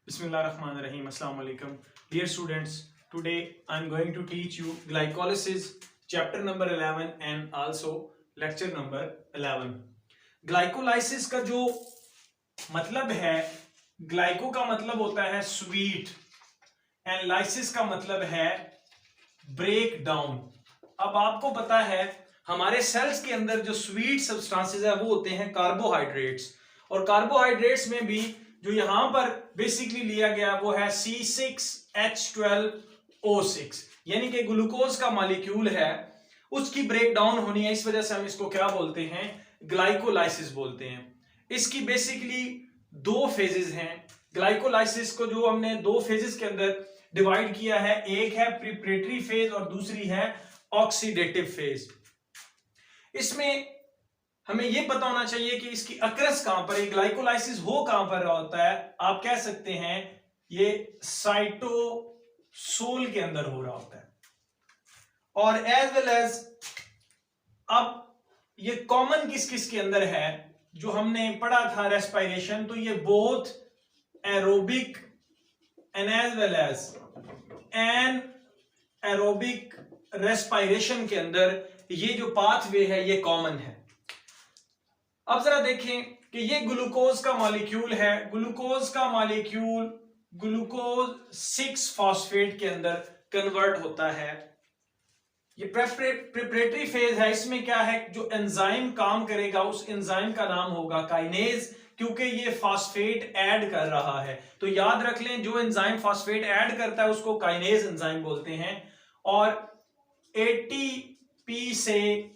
Bismillahirrahmanirrahim. Assalamu alaikum. Dear students, today I'm going to teach you glycolysis chapter number 11 and also lecture number 11. Glycolysis का जो मतलब है, glyco का मतलब होता है स्वीट एंड लाइसिस का मतलब है ब्रेक डाउन। अब आपको पता है हमारे सेल्स के अंदर जो स्वीट सब्सटेंसेस है वो होते हैं कार्बोहाइड्रेट्स, और कार्बोहाइड्रेट्स में भी जो यहां पर बेसिकली लिया गया वो है C6H12O6, यानी कि ग्लूकोज का मॉलिक्यूल है, उसकी ब्रेक डाउन होनी है। इस वजह से हम इसको क्या बोलते हैं, ग्लाइकोलाइसिस बोलते हैं। इसकी बेसिकली दो फेजेस हैं। ग्लाइकोलाइसिस को जो हमने दो फेजेस के अंदर डिवाइड किया है, एक है प्रिपरेटरी फेज और दूसरी है ऑक्सीडेटिव फेज। इसमें हमें यह पता होना चाहिए कि इसकी अक्रस कहां पर है, ग्लाइकोलाइसिस हो कहां पर रहा होता है। आप कह सकते हैं ये साइटोसोल के अंदर हो रहा होता है, और एज वेल एज अब ये कॉमन किस किस के अंदर है, जो हमने पढ़ा था रेस्पिरेशन, तो ये both aerobic and as well as anaerobic respiration के अंदर ये जो पाथवे है ये कॉमन है। अब जरा देखें कि ये ग्लूकोज का मॉलिक्यूल है, ग्लूकोज का मॉलिक्यूल ग्लूकोज 6 फॉस्फेट के अंदर कन्वर्ट होता है। ये प्रिपरेटरी फेज है। इसमें क्या है, जो एंजाइम काम करेगा उस एंजाइम का नाम होगा काइनेज, क्योंकि ये फॉस्फेट ऐड कर रहा है। तो याद रख लें, जो एंजाइम फॉस्फेट ऐड करता है उसको काइनेज एंजाइम बोलते हैं। और एटीपी से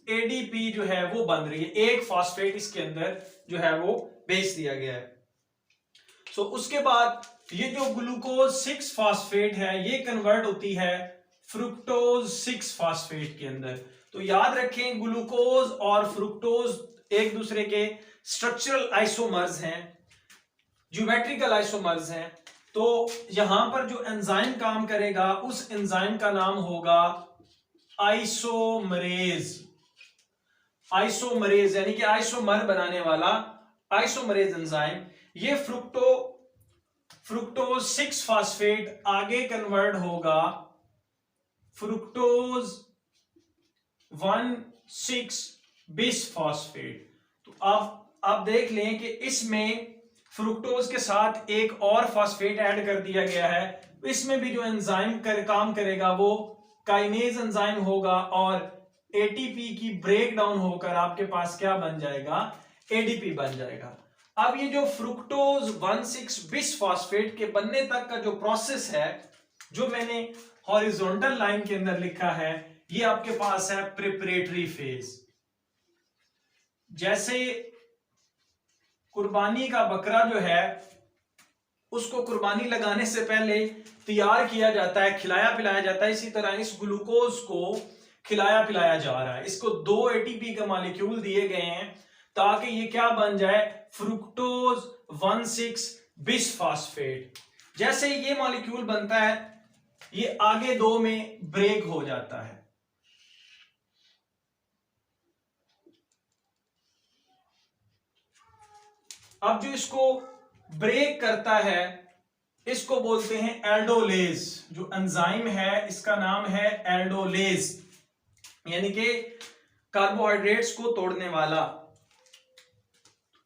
एडीपी जो है वो बन रही है, एक फॉस्फेट इसके अंदर जो है वो भेज दिया गया है। सो उसके बाद ये जो ग्लूकोज 6 फॉस्फेट है ये कन्वर्ट होती है फ्रुक्टोज 6 फॉस्फेट के अंदर। तो याद रखें, ग्लूकोज और फ्रुक्टोज एक दूसरे के स्ट्रक्चरल आइसोमर्स हैं, ज्योमेट्रिकल आइसोमर्स हैं। तो यहां पर जो एंजाइम काम करेगा उस एंजाइम का नाम होगा आइसोमरेज। आइसोमरेज यानी कि आइसोमर बनाने वाला आइसोमरेज एंजाइम। ये फ्रुक्टोज 6 फॉस्फेट आगे कन्वर्ट होगा फ्रुक्टोज 1,6 बिस फॉस्फेट। तो आप देख लें कि इसमें फ्रुक्टोज के साथ एक और फॉस्फेट ऐड कर दिया गया है। इसमें भी जो एंजाइम काम करेगा वो काइनेज एंजाइम होगा, और एटीपी की ब्रेक डाउन होकर आपके पास क्या बन जाएगा, एडीपी बन जाएगा। अब ये जो फ्रुक्टोज 1,6 बिस फॉस्फेट के बनने तक का जो प्रोसेस है, जो मैंने हॉरिजॉन्टल लाइन के अंदर लिखा है, ये आपके पास है प्रिपरेटरी फेज। जैसे कुर्बानी का बकरा जो है उसको कुर्बानी लगाने से पहले तैयार किया जाता है, खिलाया पिलाया जाता है, इसी तरह इस ग्लूकोज को खिलाया पिलाया जा रहा है। इसको 2 एटीपी के मॉलिक्यूल दिए गए हैं ताकि ये क्या बन जाए, फ्रुक्टोज 1,6 बिस फॉस्फेट। जैसे ये मॉलिक्यूल बनता है ये आगे 2 में ब्रेक हो जाता है। अब जो इसको ब्रेक करता है इसको बोलते हैं एल्डोलेज। जो एंजाइम है इसका नाम है एल्डोलेज, यानी कि कार्बोहाइड्रेट्स को तोड़ने वाला।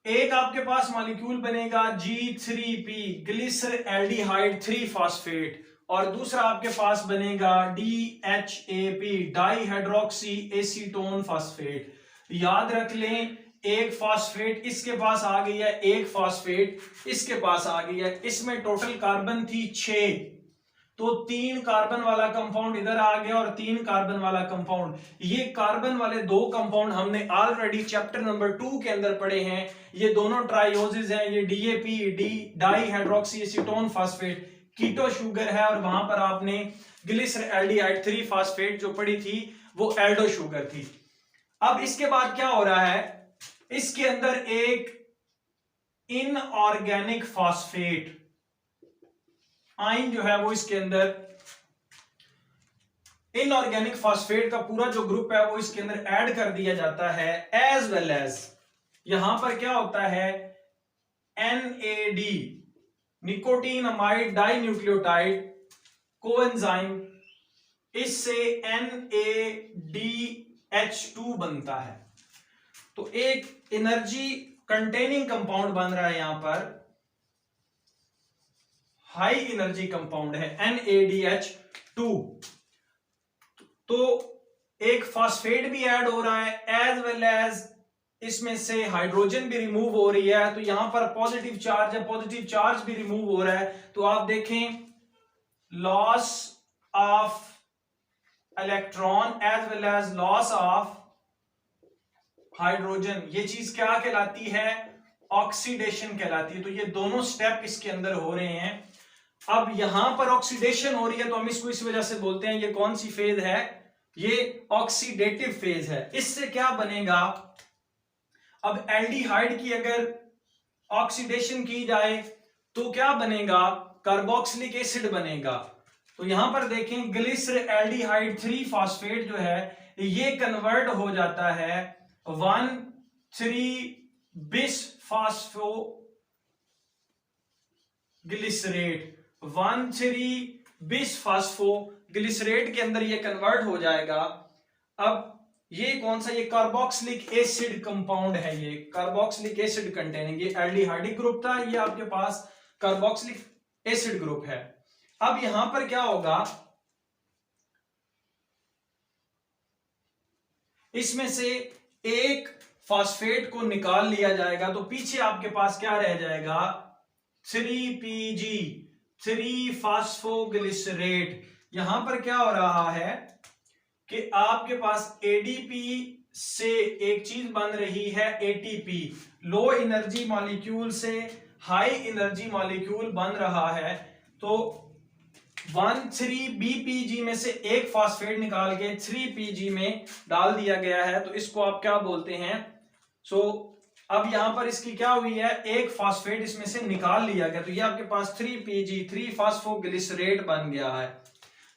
एक आपके पास मॉलिक्यूल बनेगा G3P ग्लिसरएल्डिहाइड 3 फॉस्फेट, और दूसरा आपके पास बनेगा DHAP डाइहाइड्रोक्सी एसीटोन फॉस्फेट। याद रख लें, एक फॉस्फेट इसके पास आ गई है, एक फॉस्फेट इसके पास आ गई है। इसमें टोटल कार्बन थी 6, तो 3 कार्बन वाला कंपाउंड इधर आ गया और 3 कार्बन वाला कंपाउंड। ये कार्बन वाले 2 कंपाउंड हमने ऑलरेडी चैप्टर नंबर 2 के अंदर पढ़े हैं। ये दोनों ट्राइओसिस हैं। ये DAP dihydroxy acetone phosphate keto sugar है, और वहां पर आपने ग्लिसरएल्डिहाइड 3 फॉस्फेट जो पढ़ी थी वो एल्डो शुगर थी। अब इसके बाद क्या हो रहा है, इसके अंदर एक इनऑर्गेनिक फॉस्फेट आइन जो है वो इसके अंदर इनऑर्गेनिक फॉस्फेट का पूरा जो ग्रुप है वो इसके अंदर ऐड कर दिया जाता है। एज वेल एज यहां पर क्या होता है, NAD nicotinamide dinucleotide coenzyme, इससे NADH2 बनता है। तो एक एनर्जी कंटेनिंग कंपाउंड बन रहा है यहां पर, हाई एनर्जी कंपाउंड है NADH2। तो एक फास्फेट भी ऐड हो रहा है, एज वेल एज इसमें से हाइड्रोजन भी रिमूव हो रही है। तो यहां पर पॉजिटिव चार्ज है, पॉजिटिव चार्ज भी रिमूव हो रहा है। तो आप देखें loss of electron as well as loss of hydrogen, ये चीज क्या कहलाती है? ऑक्सीडेशन कहलाती है। तो ये दोनों स्टेप इसके अंदर हो रहे हैं। अब यहां पर ऑक्सीडेशन हो रही है तो हम इसको इस वजह से बोलते हैं, ये कौन सी फेज है? ये ऑक्सीडेटिव फेज है। इससे क्या बनेगा? अब एल्डिहाइड की अगर ऑक्सीडेशन की जाए तो क्या बनेगा? कार्बोक्सिलिक एसिड बनेगा। तो यहां पर देखें ग्लिसर एल्डिहाइड 3 फास्फेट जो है ये कन्वर्ट हो जाता है 1,3-bis फास्फोग्लिसरेट, 1,3-bis फास्फोग्लिसरेट के अंदर ये कन्वर्ट हो जाएगा। अब ये कौन सा? ये कार्बोक्सिलिक एसिड कंपाउंड है, ये कार्बोक्सिलिक एसिड कंटेनिंग, ये एल्डिहाइडिक ग्रुप था, ये आपके पास कार्बोक्सिलिक एसिड ग्रुप है। अब यहां पर क्या होगा? इसमें से एक फास्फेट को निकाल लिया जाएगा तो पीछे आपके पास क्या रह जाएगा? 3PG, 3 phosphoglycerate. यहां पर क्या हो रहा है कि आपके पास ADP से एक चीज बन रही है ATP, लो एनर्जी मॉलिक्यूल से हाई एनर्जी मॉलिक्यूल बन रहा है। तो 1,3-BPG में से एक फास्फेट निकाल के 3PG में डाल दिया गया है। तो इसको आप क्या बोलते हैं? अब यहां पर इसकी क्या हुई है? एक फास्फेट इसमें से निकाल लिया गया, तो ये आपके पास 3PG, 3 फास्फोग्लिसरेट बन गया है।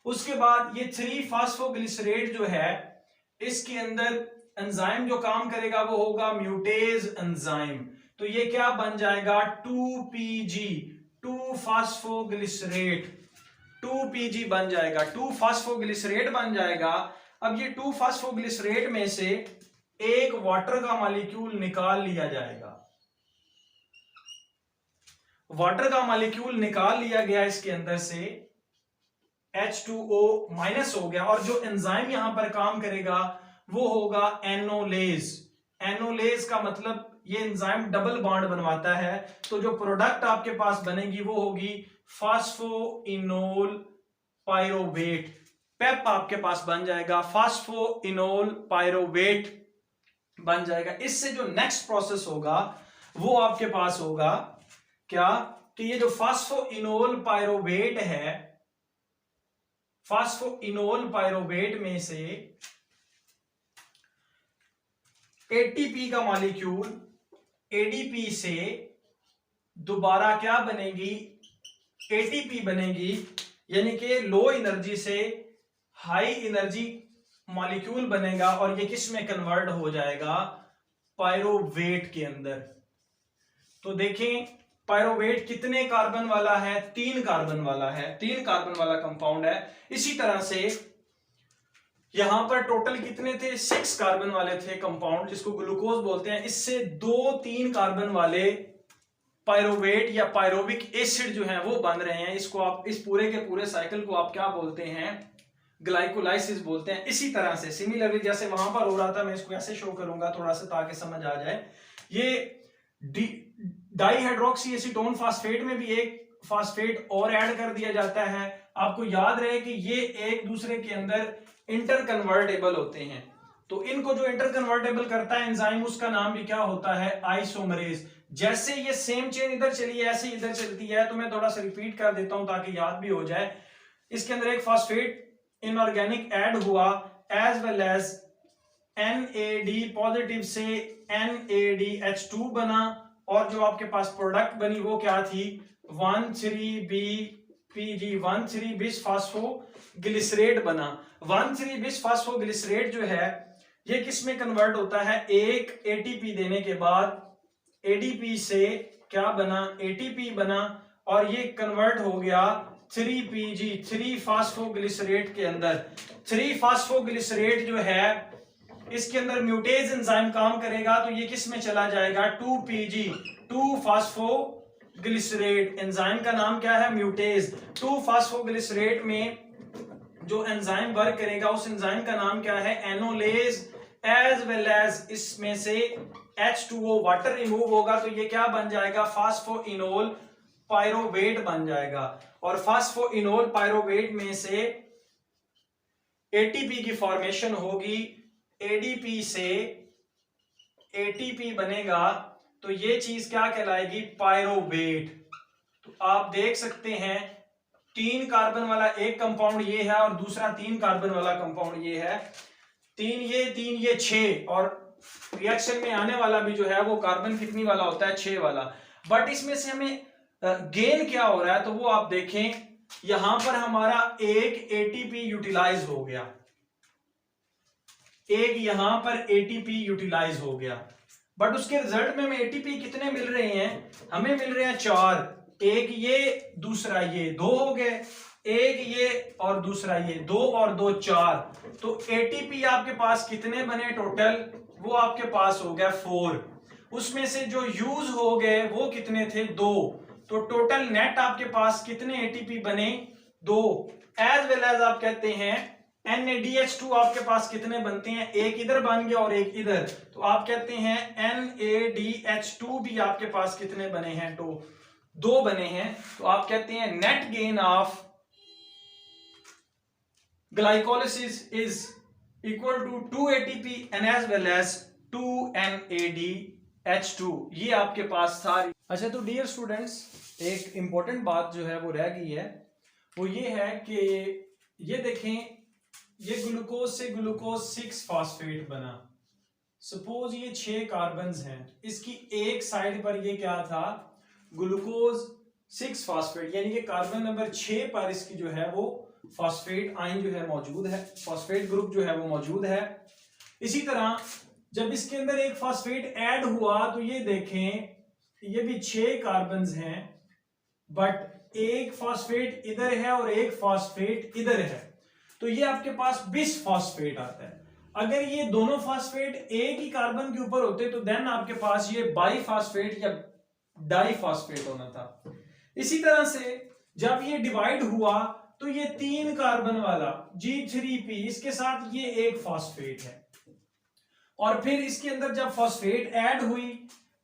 उसके बाद ये 3 फास्फोग्लिसरेट जो है इसके अंदर एंजाइम जो काम करेगा वो होगा म्यूटेज एंजाइम। तो ये क्या बन जाएगा? 2PG, 2 फास्फोग्लिसरेट, 2PG बन जाएगा, 2 फास्फोग्लिसरेट बन जाएगा। अब ये 2 फास्फोग्लिसरेट में से एक वाटर का मॉलिक्यूल निकाल लिया जाएगा। वाटर का मॉलिक्यूल निकाल लिया गया, इसके अंदर से H2O माइनस हो गया, और जो एंजाइम यहां पर काम करेगा वो होगा एनोलेज। एनोलेज का मतलब ये एंजाइम डबल बॉन्ड बनवाता है। तो जो प्रोडक्ट आपके पास बनेगी वो होगी फास्फोइनोल पायरोवेट। पेप आपके पास बन जाएगा, फास्फोइनोल पायरोवेट बन जाएगा। इससे जो नेक्स्ट प्रोसेस होगा वो आपके पास होगा क्या? कि ये जो फास्फोइनोल पायरोवेट है, फास्फोइनोल पायरोवेट में से ATP का मॉलिक्यूल ADP से दोबारा क्या बनेगी? ATP बनेगी, यानी कि लो एनर्जी से हाई एनर्जी मॉलिक्यूल बनेगा, और ये किस में कन्वर्ट हो जाएगा? पायरोवेट के अंदर। तो देखें पायरोवेट कितने कार्बन वाला है? 3 कार्बन वाला है, 3 कार्बन वाला कंपाउंड है। इसी तरह से यहां पर टोटल कितने थे? 6 कार्बन वाले थे कंपाउंड, जिसको ग्लूकोज बोलते हैं। इससे 2-3 कार्बन वाले पायरोवेट या पायरोविक एसिड जो है वो बन रहे हैं। इसको आप, इस पूरे के पूरे साइकिल को आप क्या बोलते हैं? ग्लाइकोलाइसिस बोलते हैं। इसी तरह से सिमिलरली जैसे वहां पर हो रहा था, मैं इसको ऐसे शो करूंगा थोड़ा सा ताकि समझ आ जाए। ये डाईहाइड्रोक्सी एसीटोन फास्फेट में भी एक फास्फेट और ऐड कर दिया जाता है। आपको याद रहे कि ये एक दूसरे के अंदर इंटरकन्वर्टेबल होते हैं। तो इनको जो इंटरकन्वर्टेबल करता है एंजाइम, उसका नाम भी क्या होता है? आइसोमरेज। जैसे ये सेम चेन इधर चली है ऐसे इधर चलती है। तो मैं थोड़ा सा रिपीट कर देता हूं ताकि याद भी हो जाए। इसके अंदर एक फास्फेट इनऑर्गेनिक ऐड हुआ, as well as NAD positive से NADH2 बना, और जो आपके पास प्रोडक्ट बनी वो क्या थी? 1,3-BPG, 1,3-bis फास्फोग्लिसरेट बना। 1,3-bis फास्फोग्लिसरेट जो है ये किस में कन्वर्ट होता है? एक ATP देने के बाद ADP से क्या बना? ATP बना, और ये कन्वर्ट हो गया 3PG 3 फास्फोग्लिसरेट के अंदर। 3 फास्फोग्लिसरेट जो है इसके अंदर म्यूटेज एंजाइम काम करेगा तो ये किस में चला जाएगा 2PG 2 फास्फोग्लिसरेट। एंजाइम का नाम क्या है म्यूटेज। 2 फास्फोग्लिसरेट में जो एंजाइम वर्क करेगा उस एंजाइम का नाम क्या है एनोलेज। एज वेल एज इसमें से H2O वाटर रिमूव होगा तो ये क्या बन जाएगा फास्फोइनोल पायरोवेट बन जाएगा। और फास्फोइनोल पायरोवेट में से एटीपी की फॉर्मेशन होगी। एडीपी से एटीपी बनेगा तो ये चीज क्या कहलाएगी पायरोवेट। तो आप देख सकते हैं 3 कार्बन वाला एक कंपाउंड ये है और दूसरा 3 कार्बन वाला कंपाउंड ये है। 3 ये 6 और रिएक्शन में आने वाला भी जो है वो कार्बन कितनी वाला होता है 6 वाला। बट इसमें से हमें गेन क्या हो रहा है तो वो आप देखें यहां पर हमारा एक एटीपी यूटिलाइज हो गया। एक यहां पर एटीपी यूटिलाइज हो गया बट उसके रिजल्ट में हमें एटीपी कितने मिल रहे हैं हमें मिल रहे हैं 4। एक ये दूसरा ये 2 हो गए। एक ये और दूसरा ये 2 और 2 4। तो एटीपी आपके पास कितने बने टोटल वो आपके पास हो गया 4। उसमें से जो यूज हो गए वो कितने थे 2। तो टोटल नेट आपके पास कितने एटीपी बने 2। एज वेल एज आप कहते हैं NADH2 आपके पास कितने बनते हैं एक इधर बन गया और एक इधर। तो आप कहते हैं NADH2 भी आपके पास कितने बने हैं तो 2 बने हैं। तो आप कहते हैं net gain of glycolysis is equal to 2 ATP and as well as 2 NADH2। ये आपके पास था। अच्छा तो डियर स्टूडेंट्स एक इंपॉर्टेंट बात जो है वो रह गई है वो ये है कि ये देखें ये ग्लूकोज से ग्लूकोज 6 फास्फेट बना। सपोज ये 6 कार्बन्स हैं इसकी एक साइड पर ये क्या था ग्लूकोज 6 फास्फेट यानी कि कार्बन नंबर 6 पर इसकी जो है वो फास्फेट आयन जो है मौजूद है फास्फेट ग्रुप जो है वो मौजूद है। इसी तरह जब इसके अंदर एक फास्फेट ऐड हुआ तो ये देखें ये भी 6 कार्बन्स हैं बट एक फास्फेट इधर है और एक फास्फेट इधर है तो ये आपके पास बिस फास्फेट आता है। अगर ये दोनों फास्फेट एक ही कार्बन के ऊपर होते तो देन आपके पास ये बाई फास्फेट या डाई फास्फेट होना था। इसी तरह से जब ये डिवाइड हुआ तो ये 3 कार्बन वाला G3P इसके साथ ये एक फास्फेट है और फिर इसके अंदर जब फास्फेट ऐड हुई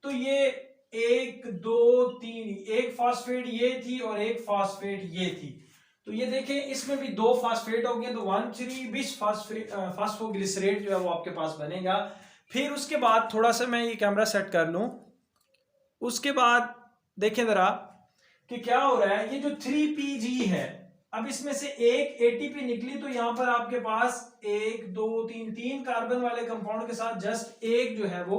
तो ये 1 2 3 एक फास्फेट ये थी और एक फास्फेट ये थी। तो ये देखें इसमें भी 2 फास्फेट हो गए तो 1,3 बिस फास्फोग्लिसरेट जो है वो आपके पास बनेगा। फिर उसके बाद थोड़ा सा मैं ये कैमरा सेट कर लूं उसके बाद देखें जरा कि क्या हो रहा है। ये जो 3PG है अब इसमें से एक एटीपी निकली तो यहां पर आपके पास 1 2 3 कार्बन वाले कंपाउंड के साथ जस्ट एक जो है वो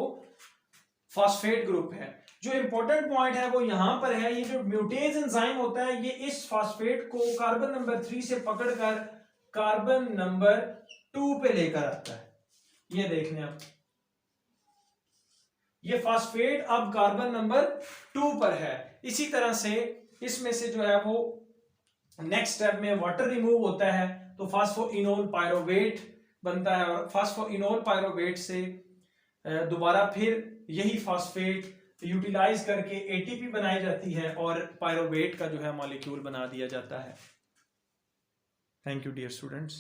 फास्फेट ग्रुप है। जो इंपॉर्टेंट पॉइंट है वो यहां पर है ये जो म्यूटेज एंजाइम होता है ये इस फास्फेट को कार्बन नंबर 3 से पकड़कर कार्बन नंबर 2 पे लेकर आता है। ये देख लें आप ये फास्फेट अब कार्बन नंबर 2 पर है। इसी तरह से इसमें से जो है वो नेक्स्ट स्टेप में वाटर रिमूव होता है तो फास्फोइनोल पायरोवेट बनता है और फास्फोइनोल पायरोवेट से दोबारा फिर यही फास्फेट यूटिलाइज करके एटीपी बनाई जाती है और पायरोवेट का जो है मॉलिक्यूल बना दिया जाता है। Thank you dear students.